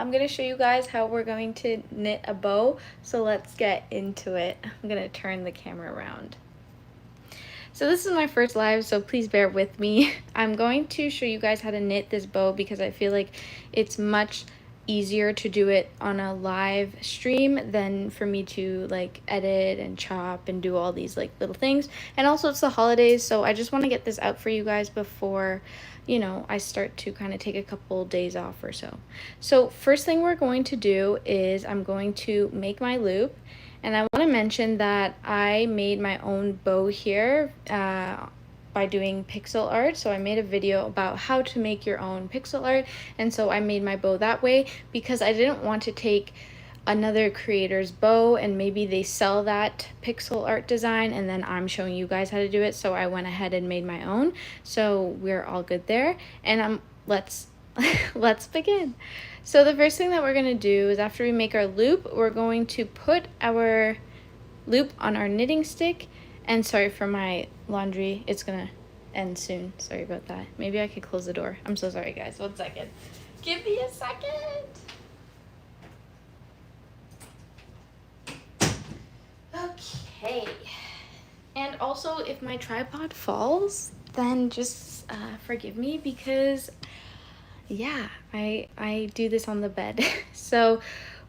I'm gonna show you guys how we're going to knit a bow. So let's get into it. I'm gonna turn the camera around. So this is my first live, so please bear with me. I'm going to show you guys how to knit this bow because I feel like it's much easier to do it on a live stream than for me to like edit and chop and do all these like little things. And also it's the holidays, so I just want to get this out for you guys before, you know, I start to kind of take a couple days off or so. So first thing we're going to do is I'm going to make my loop. And I want to mention that I made my own bow here by doing pixel art. So I made a video about how to make your own pixel art, and so I made my bow that way because I didn't want to take another creator's bow and maybe they sell that pixel art design and then I'm showing you guys how to do it. So I went ahead and made my own, so we're all good there. And let's begin. So the first thing that we're going to do is after we make our loop, we're going to put our loop on our knitting stick. And sorry for my laundry, it's going to end soon. Sorry about that. Maybe I could close the door. I'm so sorry, guys. 1 second. Give me a second. Okay. And also, if my tripod falls, then just forgive me because yeah, I do this on the bed. So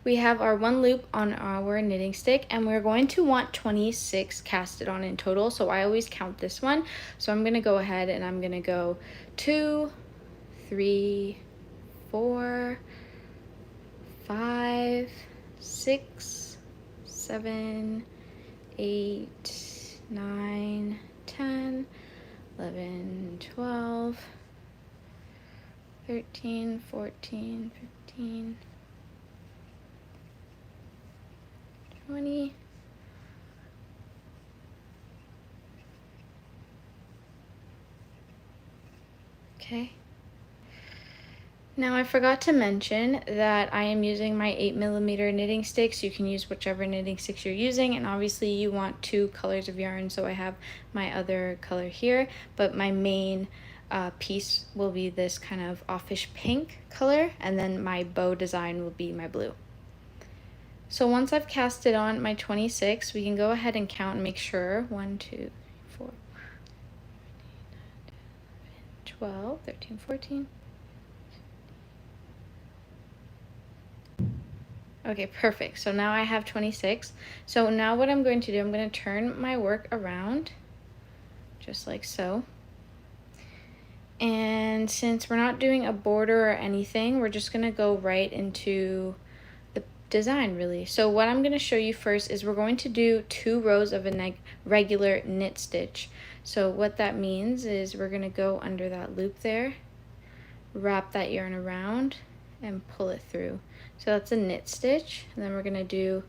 we have our 1 loop on our knitting stick and we're going to want 26 casted on in total. So I always count this one. So I'm going to go ahead and I'm going to go 2, 3, 4, 5, 6, 7, 8, 9, 10, 11, 12, 13, 14, 15, 20, okay. Now I forgot to mention that I am using my 8mm knitting sticks. You can use whichever knitting sticks you're using, and obviously you want 2 colors of yarn, so I have my other color here, but my main piece will be this kind of offish pink color, and then my bow design will be my blue. So once I've casted on my 26, we can go ahead and count and make sure 1, 2, 3, 4, 12, 13, 14. Okay, perfect. So now I have 26. So now what I'm going to do, I'm going to turn my work around just like so. And since we're not doing a border or anything, we're just gonna go right into the design really. So what I'm gonna show you first is we're going to do 2 rows of a regular knit stitch. So what that means is we're gonna go under that loop there, wrap that yarn around and pull it through. So that's a knit stitch, and then we're gonna do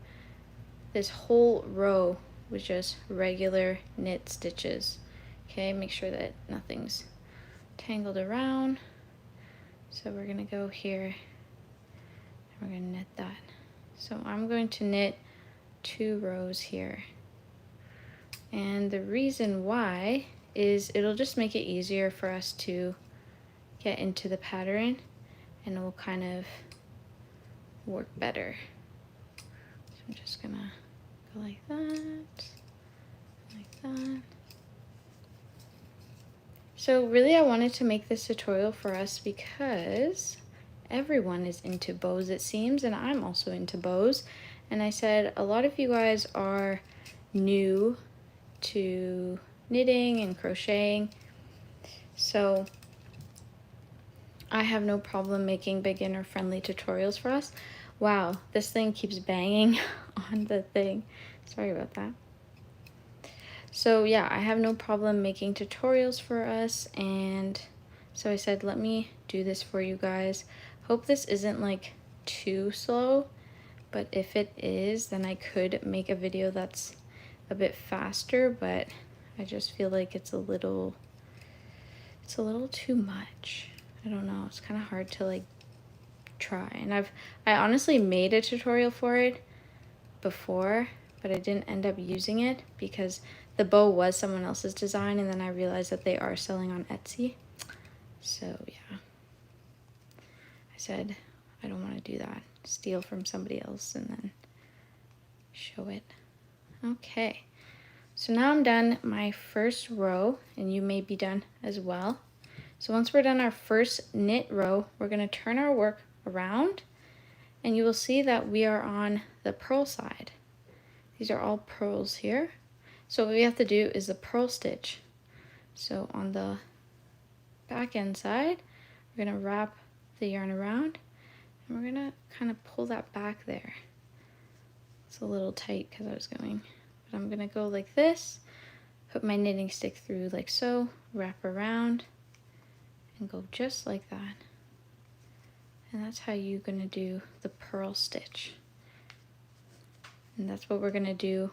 this whole row with just regular knit stitches. Okay, make sure that nothing's tangled around. So we're gonna go here and we're gonna knit that. So I'm going to knit 2 rows here, and the reason why is it'll just make it easier for us to get into the pattern and it will kind of work better. So I'm just gonna go like that, like that. So really I wanted to make this tutorial for us because everyone is into bows it seems, and I'm also into bows. And I said a lot of you guys are new to knitting and crocheting, so I have no problem making beginner friendly tutorials for us. Wow, this thing keeps banging on the thing. Sorry about that. So yeah, I have no problem making tutorials for us, and so I said let me do this for you guys. Hope this isn't like too slow, but if it is, then I could make a video that's a bit faster, but I just feel like it's a little too much. I don't know, it's kind of hard to like try. And I honestly made a tutorial for it before, but I didn't end up using it because the bow was someone else's design, and then I realized that they are selling on Etsy. So yeah, I said I don't want to do that. Steal from somebody else and then show it. Okay, so now I'm done my first row, and you may be done as well. So once we're done our first knit row, we're going to turn our work around, and you will see that we are on the purl side. These are all purls here. So what we have to do is the purl stitch. So on the back end side, we're going to wrap the yarn around, and we're going to kind of pull that back there. It's a little tight because I was going, but I'm going to go like this, put my knitting stick through like so, wrap around, and go just like that. And that's how you're going to do the purl stitch. And that's what we're going to do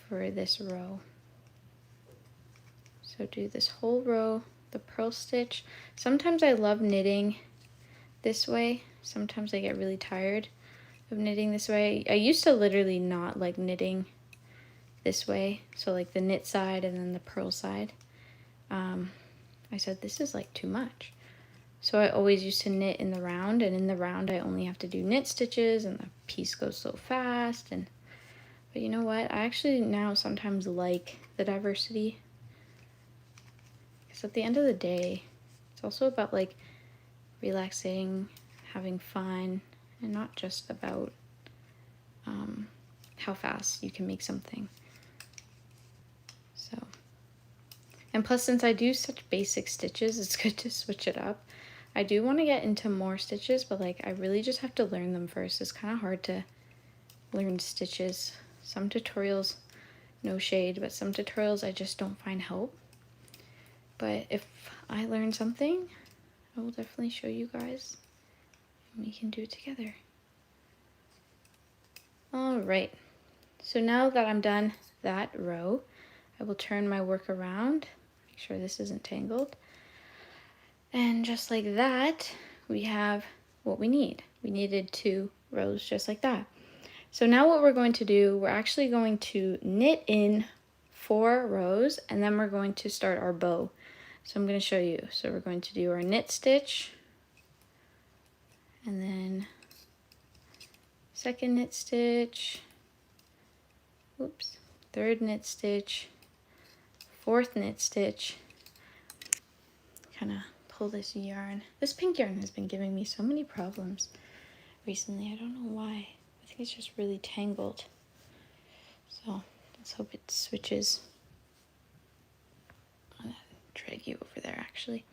for this row. So do this whole row, the purl stitch. Sometimes I love knitting this way. Sometimes I get really tired of knitting this way. I used to literally not like knitting this way. So like the knit side and then the purl side. I said, this is like too much. So I always used to knit in the round, and in the round I only have to do knit stitches and the piece goes so fast. But you know what? I actually now sometimes like the diversity. Because at the end of the day, it's also about like relaxing, having fun, and not just about how fast you can make something. So, and plus since I do such basic stitches, it's good to switch it up. I do want to get into more stitches, but like I really just have to learn them first. It's kind of hard to learn stitches. Some tutorials, no shade, but some tutorials I just don't find help. But if I learn something, I will definitely show you guys, and we can do it together. All right, so now that I'm done that row, I will turn my work around, make sure this isn't tangled. And just like that, we have what we need. We needed 2 rows just like that. So now what we're going to do, we're actually going to knit in 4 rows, and then we're going to start our bow. So I'm going to show you. So we're going to do our knit stitch, and then second knit stitch, oops, third knit stitch, fourth knit stitch. Kind of pull this yarn. This pink yarn has been giving me so many problems recently. I don't know why. I think it's just really tangled. So let's hope it switches. I'm gonna drag you over there actually.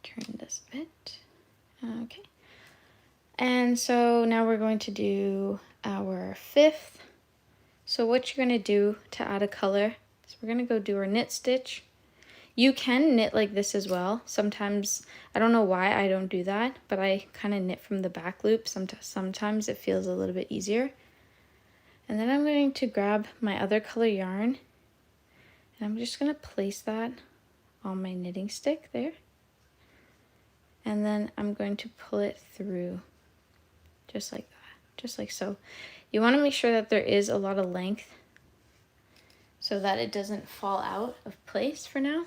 Turn this a bit. Okay. And so now we're going to do our 5th. So what you're going to do to add a color is we're going to go do our knit stitch. You can knit like this as well. Sometimes, I don't know why I don't do that, but I kind of knit from the back loop. Sometimes it feels a little bit easier. And then I'm going to grab my other color yarn, and I'm just going to place that on my knitting stick there. And then I'm going to pull it through just like that, just like so. You want to make sure that there is a lot of length so that it doesn't fall out of place for now.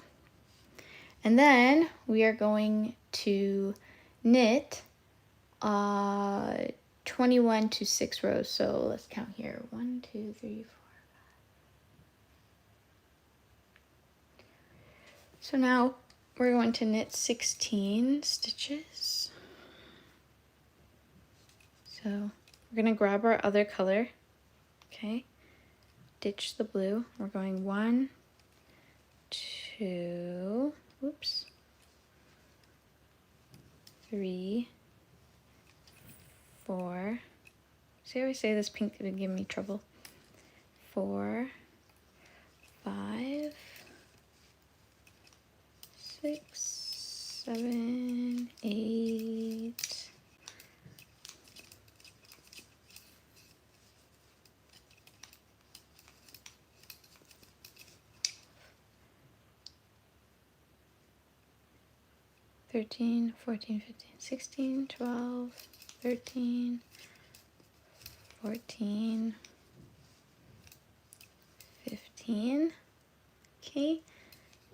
And then we are going to knit 21 to 6 rows. So let's count here. 1, 2, 3, 4, 5. So now we're going to knit 16 stitches. So we're going to grab our other color. Okay. Ditch the blue. We're going 1, 2, oops, 3, 4. See how I say this pink would give me trouble? 4, 5, 6, 7, 8. 13, 14, 15, 16, 12, 13, 14, 15, okay,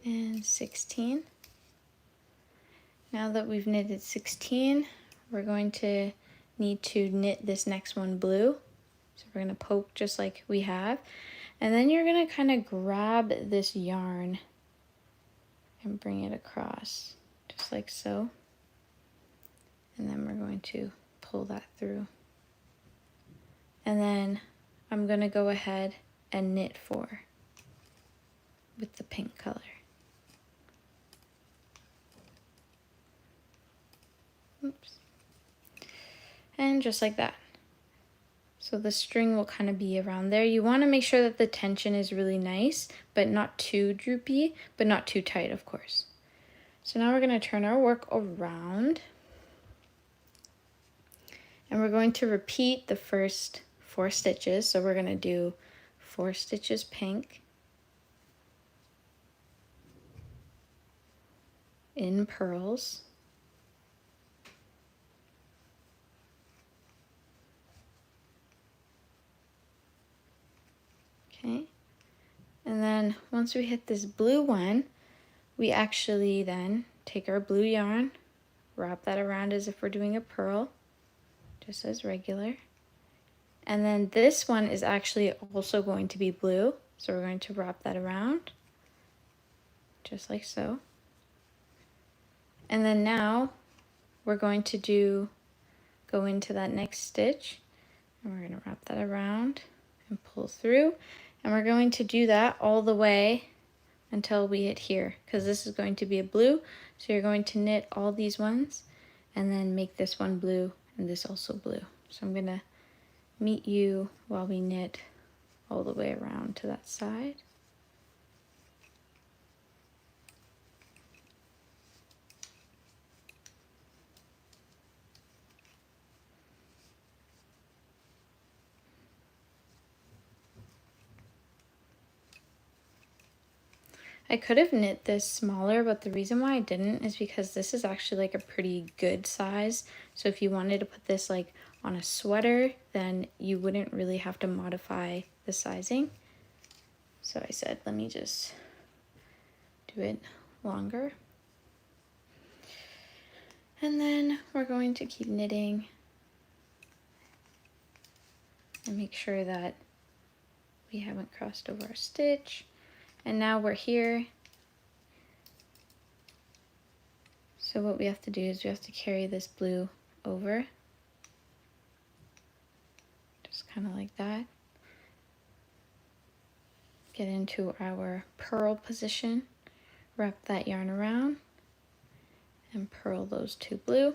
and 16. Now that we've knitted 16, we're going to need to knit this next one blue. So we're going to poke just like we have. And then you're going to kind of grab this yarn and bring it across, just like so. And then we're going to pull that through. And then I'm going to go ahead and knit 4 with the pink color. Oops. And just like that. So the string will kind of be around there. You want to make sure that the tension is really nice, but not too droopy, but not too tight, of course. So now we're going to turn our work around. And we're going to repeat the first 4 stitches. So we're going to do 4 stitches pink in pearls. Okay, and then once we hit this blue one, we actually then take our blue yarn, wrap that around as if we're doing a pearl, just as regular. And then this one is actually also going to be blue, so we're going to wrap that around, just like so. And then now we're going to go into that next stitch, and we're going to wrap that around and pull through. And we're going to do that all the way until we hit here, because this is going to be a blue. So you're going to knit all these ones and then make this one blue and this also blue. So I'm going to meet you while we knit all the way around to that side. I could have knit this smaller, but the reason why I didn't is because this is actually like a pretty good size. So if you wanted to put this like on a sweater, then you wouldn't really have to modify the sizing. So I said, let me just do it longer. And then we're going to keep knitting and make sure that we haven't crossed over a stitch. And now we're here. So what we have to do is we have to carry this blue over. Just kind of like that. Get into our purl position. Wrap that yarn around and purl those 2 blue.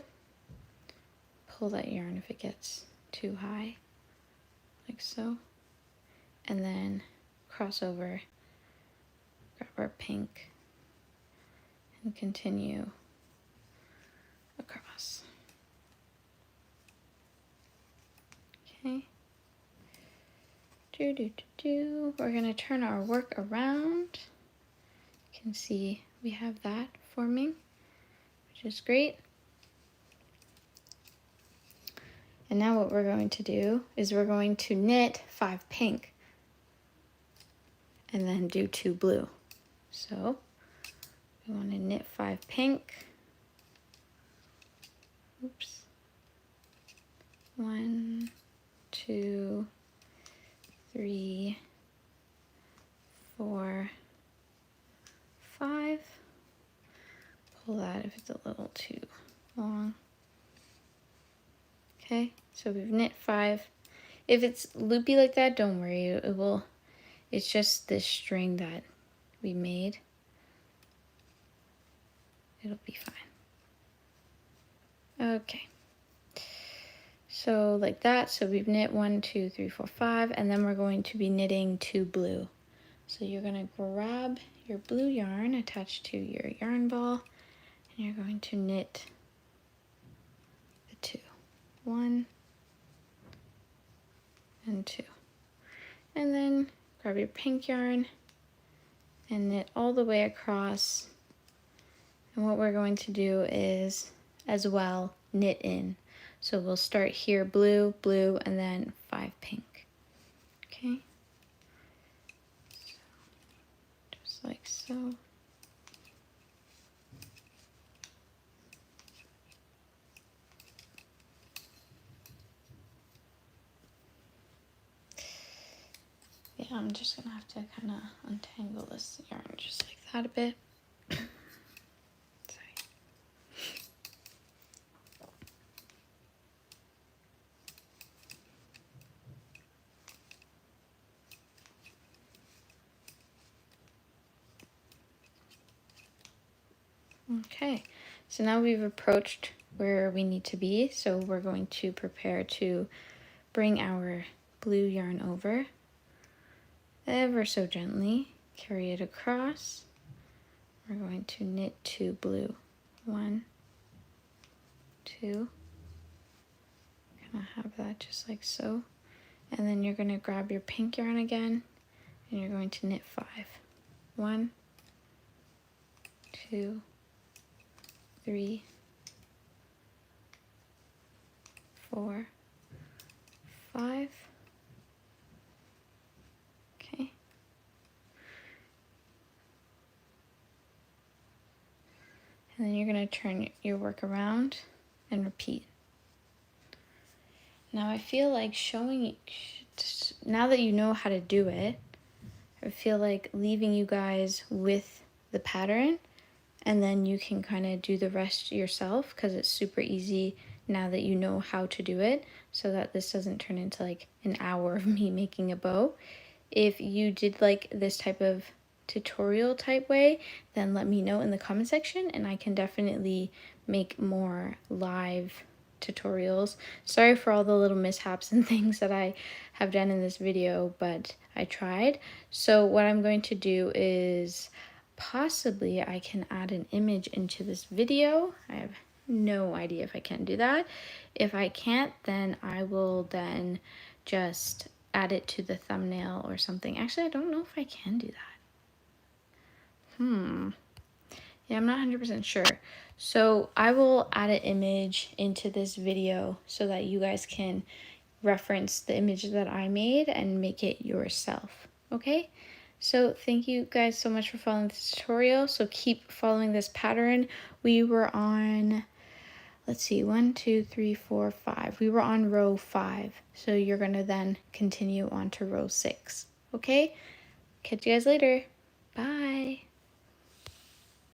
Pull that yarn if it gets too high, like so. And then cross over. Grab our pink and continue across. Okay. We're going to turn our work around. You can see we have that forming, which is great. And now what we're going to do is we're going to knit 5 pink and then do 2 blue. So we want to knit 5 pink. Oops. 1, 2, 3, 4, 5. Pull that if it's a little too long. Okay, so we've knit 5. If it's loopy like that, don't worry. It's just this string that we made. It'll be fine. Okay. So like that. So we've knit 1, 2, 3, 4, 5, and then we're going to be knitting 2 blue. So you're going to grab your blue yarn attached to your yarn ball, and you're going to knit the 2. 1 and 2. And then grab your pink yarn and knit all the way across. And what we're going to do is as well knit in. So we'll start here blue, blue, and then 5 pink. Okay. So, just like so. I'm just gonna have to kind of untangle this yarn just like that a bit. Sorry. Okay, so now we've approached where we need to be, so we're going to prepare to bring our blue yarn over ever so gently, carry it across. We're going to knit 2 blue. 1, 2, kind of have that just like so. And then you're going to grab your pink yarn again, and you're going to knit 5. 1, 2, 3, 4, 5. Okay. And then you're going to turn your work around and repeat. Now I feel like showing, now that you know how to do it, I feel like leaving you guys with the pattern, and then you can kind of do the rest yourself, because it's super easy now that you know how to do it, so that this doesn't turn into like an hour of me making a bow. If you did like this type of tutorial type way, then let me know in the comment section, and I can definitely make more live tutorials. Sorry for all the little mishaps and things that I have done in this video, but I tried. So what I'm going to do is possibly I can add an image into this video. I have no idea if I can do that. If I can't, then I will then just add it to the thumbnail or something. Actually, I don't know if I can do that. Yeah, I'm not 100% sure. So I will add an image into this video so that you guys can reference the image that I made and make it yourself. Okay? So thank you guys so much for following this tutorial. So keep following this pattern. We were on, let's see, 1, 2, 3, 4, 5. We were on row 5. So you're going to then continue on to row 6. Okay? Catch you guys later. Bye.